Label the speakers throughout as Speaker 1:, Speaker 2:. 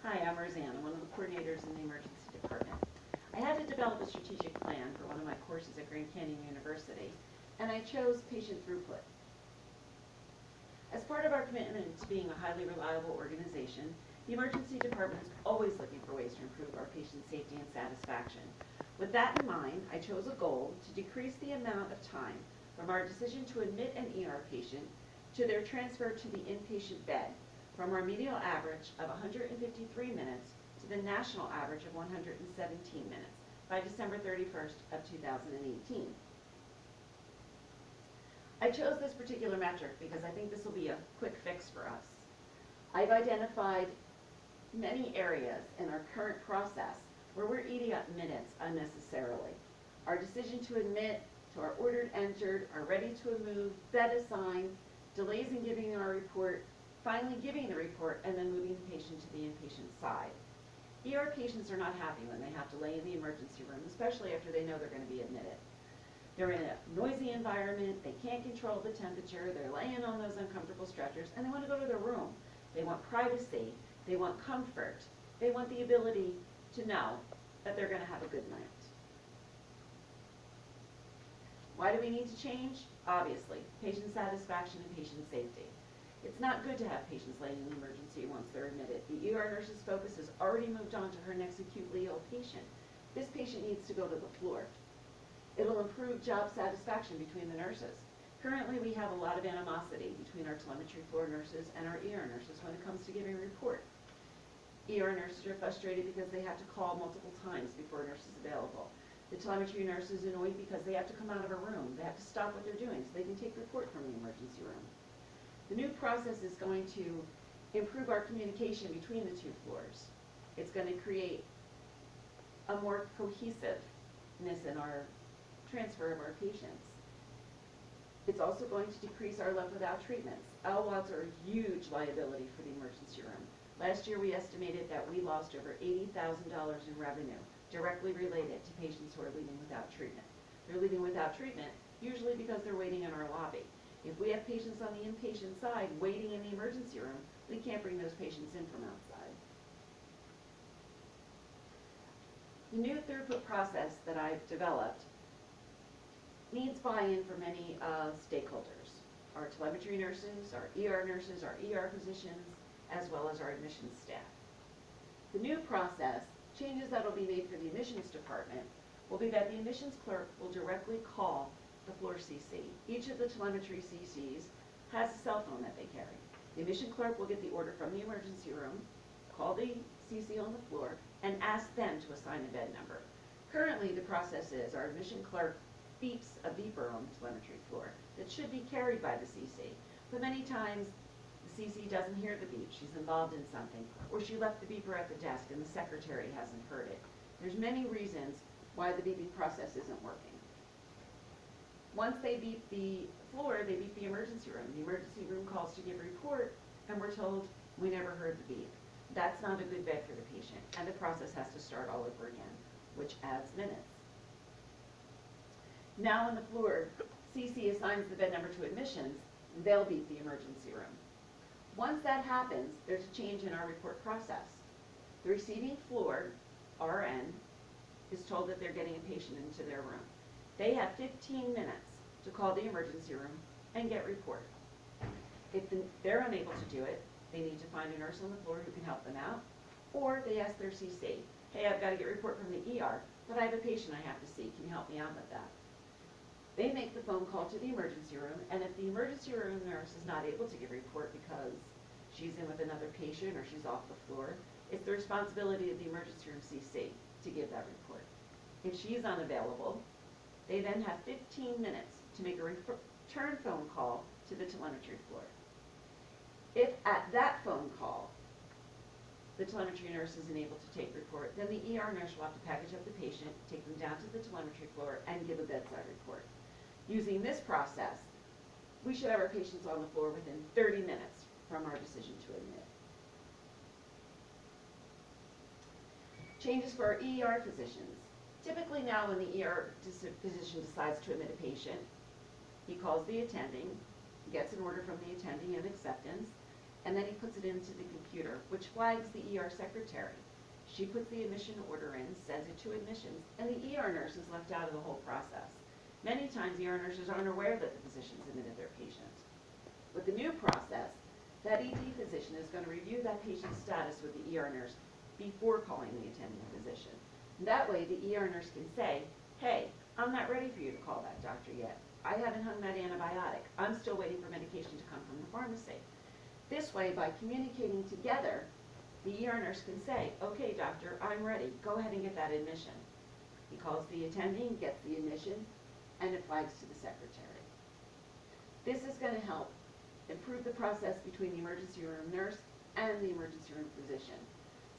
Speaker 1: Hi, I'm Roseann. I'm one of the coordinators in the emergency department. I had to develop a strategic plan for one of my courses at Grand Canyon University, and I chose patient throughput. As part of our commitment to being a highly reliable organization, the emergency department is always looking for ways to improve our patient safety and satisfaction. With that in mind, I chose a goal to decrease the amount of time from our decision to admit an ER patient to their transfer to the inpatient bed, from our medial average of 153 minutes to the national average of 117 minutes by December 31st of 2018. I chose this particular metric because I think this will be a quick fix for us. I've identified many areas in our current process where we're eating up minutes unnecessarily. Our decision to admit, to our ordered entered, our ready to move, bed assigned, delays in giving our report, finally giving the report, and then moving the patient to the inpatient side. ER patients are not happy when they have to lay in the emergency room, especially after they know they're going to be admitted. They're in a noisy environment, they can't control the temperature, they're laying on those uncomfortable stretchers, and they want to go to their room. They want privacy, they want comfort, they want the ability to know that they're going to have a good night. Why do we need to change? Obviously, patient satisfaction and patient safety. It's not good to have patients laying in the emergency once they're admitted. The ER nurse's focus has already moved on to her next acutely ill patient. This patient needs to go to the floor. It'll improve job satisfaction between the nurses. Currently, we have a lot of animosity between our telemetry floor nurses and our ER nurses when it comes to giving a report. ER nurses are frustrated because they have to call multiple times before a nurse is available. The telemetry nurse is annoyed because they have to come out of a room. They have to stop what they're doing so they can take the report from the emergency room. The new process is going to improve our communication between the two floors. It's going to create a more cohesiveness in our transfer of our patients. It's also going to decrease our left without treatments. LWODs are a huge liability for the emergency room. Last year we estimated that we lost over $80,000 in revenue directly related to patients who are leaving without treatment. They're leaving without treatment usually because they're waiting in our lobby. If we have patients on the inpatient side waiting in the emergency room, we can't bring those patients in from outside. The new throughput process that I've developed needs buy-in for many stakeholders. Our telemetry nurses, our ER nurses, our ER physicians, as well as our admissions staff. The new process, changes that will be made for the admissions department, will be that the admissions clerk will directly call the floor CC. Each of the telemetry CCs has a cell phone that they carry. The admission clerk will get the order from the emergency room, call the CC on the floor, and ask them to assign a bed number. Currently, the process is our admission clerk beeps a beeper on the telemetry floor that should be carried by the CC. But many times, the CC doesn't hear the beep, she's involved in something, or she left the beeper at the desk and the secretary hasn't heard it. There's many reasons why the beeping process isn't working. Once they beep the floor, they beep the emergency room. The emergency room calls to give a report, and we're told we never heard the beep. That's not a good bed for the patient, and the process has to start all over again, which adds minutes. Now on the floor, CC assigns the bed number to admissions, they'll beep the emergency room. Once that happens, there's a change in our report process. The receiving floor, RN, is told that they're getting a patient into their room. They have 15 minutes to call the emergency room and get report. If they're unable to do it, they need to find a nurse on the floor who can help them out, or they ask their CC, hey, I've got to get a report from the ER, but I have a patient I have to see, can you help me out with that? They make the phone call to the emergency room, and if the emergency room nurse is not able to give a report because she's in with another patient or she's off the floor, it's the responsibility of the emergency room CC to give that report. If she's unavailable, they then have 15 minutes to make a return phone call to the telemetry floor. If at that phone call, the telemetry nurse isn't able to take report, then the ER nurse will have to package up the patient, take them down to the telemetry floor, and give a bedside report. Using this process, we should have our patients on the floor within 30 minutes from our decision to admit. Changes for our ER physicians. Typically now when the ER physician decides to admit a patient, he calls the attending, gets an order from the attending and acceptance, and then he puts it into the computer, which flags the ER secretary. She puts the admission order in, sends it to admissions, and the ER nurse is left out of the whole process. Many times ER nurses aren't aware that the physician's admitted their patient. With the new process, that ED physician is going to review that patient's status with the ER nurse before calling the attending physician. That way the ER nurse can say, hey, I'm not ready for you to call that doctor yet. I haven't hung that antibiotic. I'm still waiting for medication to come from the pharmacy. This way, by communicating together, the ER nurse can say, okay, doctor, I'm ready. Go ahead and get that admission. He calls the attending, gets the admission, and it flags to the secretary. This is going to help improve the process between the emergency room nurse and the emergency room physician.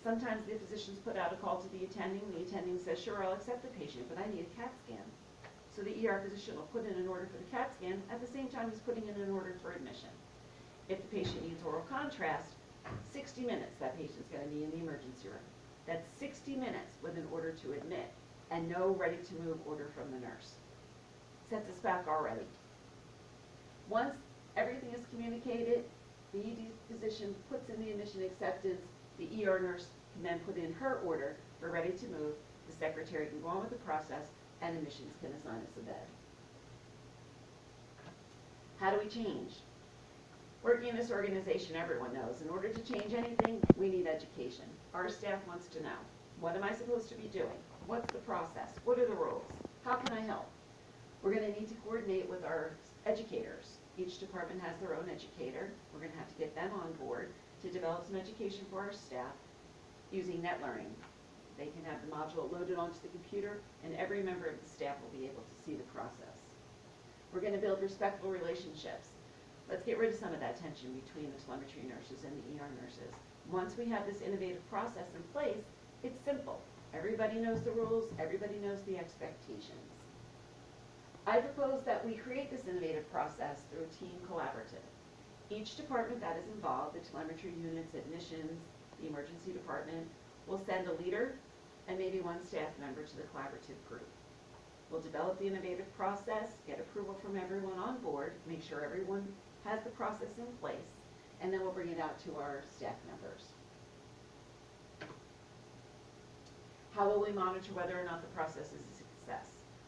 Speaker 1: Sometimes the physicians put out a call to the attending says, sure, I'll accept the patient, but I need a CAT scan. So the ER physician will put in an order for the CAT scan at the same time as putting in an order for admission. If the patient needs oral contrast, 60 minutes that patient's going to be in the emergency room. That's 60 minutes with an order to admit and no ready-to-move order from the nurse. Sets us back already. Once everything is communicated, the ED physician puts in the admission acceptance, the ER nurse can then put in her order for ready to move, the secretary can go on with the process, and admissions can assign us a bed. How do we change? Working in this organization, everyone knows, in order to change anything, we need education. Our staff wants to know, what am I supposed to be doing? What's the process? What are the rules? How can I help? We're going to need to coordinate with our educators. Each department has their own educator. We're going to have to get them on board to develop some education for our staff using net learning. They can have the module loaded onto the computer, and every member of the staff will be able to see the process. We're going to build respectful relationships. Let's get rid of some of that tension between the telemetry nurses and the ER nurses. Once we have this innovative process in place, it's simple. Everybody knows the rules, everybody knows the expectations. I propose that we create this innovative process through a team collaborative. Each department that is involved, the telemetry units, admissions, the emergency department, will send a leader and maybe one staff member to the collaborative group. We'll develop the innovative process, get approval from everyone on board, make sure everyone has the process in place, and then we'll bring it out to our staff members. How will we monitor whether or not the process is a success?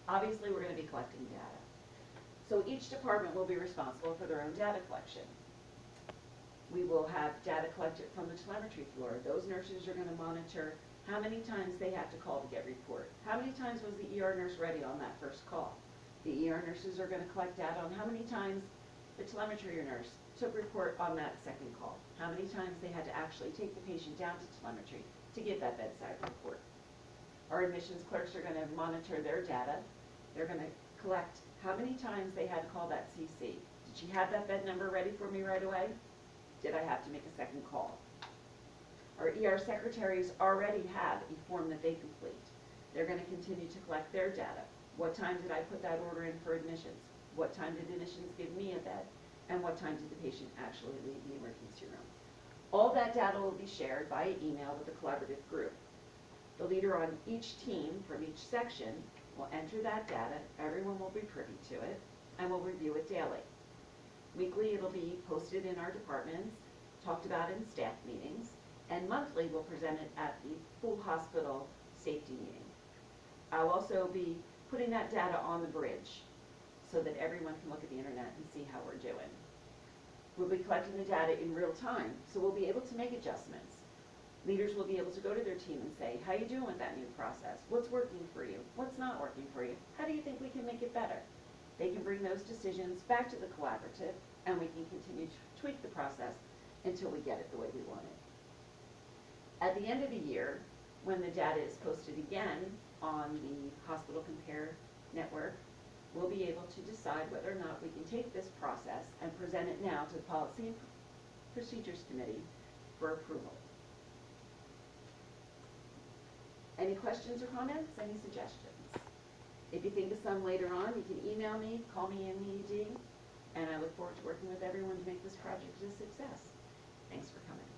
Speaker 1: Obviously, we're going to be collecting data. So each department will be responsible for their own data collection. We will have data collected from the telemetry floor. Those nurses are going to monitor how many times they have to call to get report. How many times was the ER nurse ready on that first call? The ER nurses are going to collect data on how many times the telemetry nurse took report on that second call. How many times they had to actually take the patient down to telemetry to get that bedside report. Our admissions clerks are going to monitor their data. They're going to collect how many times they had to call that CC. Did she have that bed number ready for me right away? Did I have to make a second call? Our ER secretaries already have a form that they complete. They're going to continue to collect their data. What time did I put that order in for admissions? What time did admissions give me a bed? And what time did the patient actually leave the emergency room? All that data will be shared via email with the collaborative group. The leader on each team from each section will enter that data, everyone will be privy to it, and will review it daily. Weekly, it'll be posted in our departments, talked about in staff meetings, and monthly, we'll present it at the full hospital safety meeting. I'll also be putting that data on the bridge so that everyone can look at the internet and see how we're doing. We'll be collecting the data in real time, so we'll be able to make adjustments. Leaders will be able to go to their team and say, how you doing with that new process? What's working for you? What's not working for you? How do you think we can make it better? They can bring those decisions back to the collaborative, and we can continue to tweak the process until we get it the way we want it. At the end of the year, when the data is posted again on the Hospital Compare network, we'll be able to decide whether or not we can take this process and present it now to the Policy and Procedures Committee for approval. Any questions or comments? Any suggestions? If you think of some later on, you can email me, call me in the ED, and I look forward to working with everyone to make this project a success. Thanks for coming.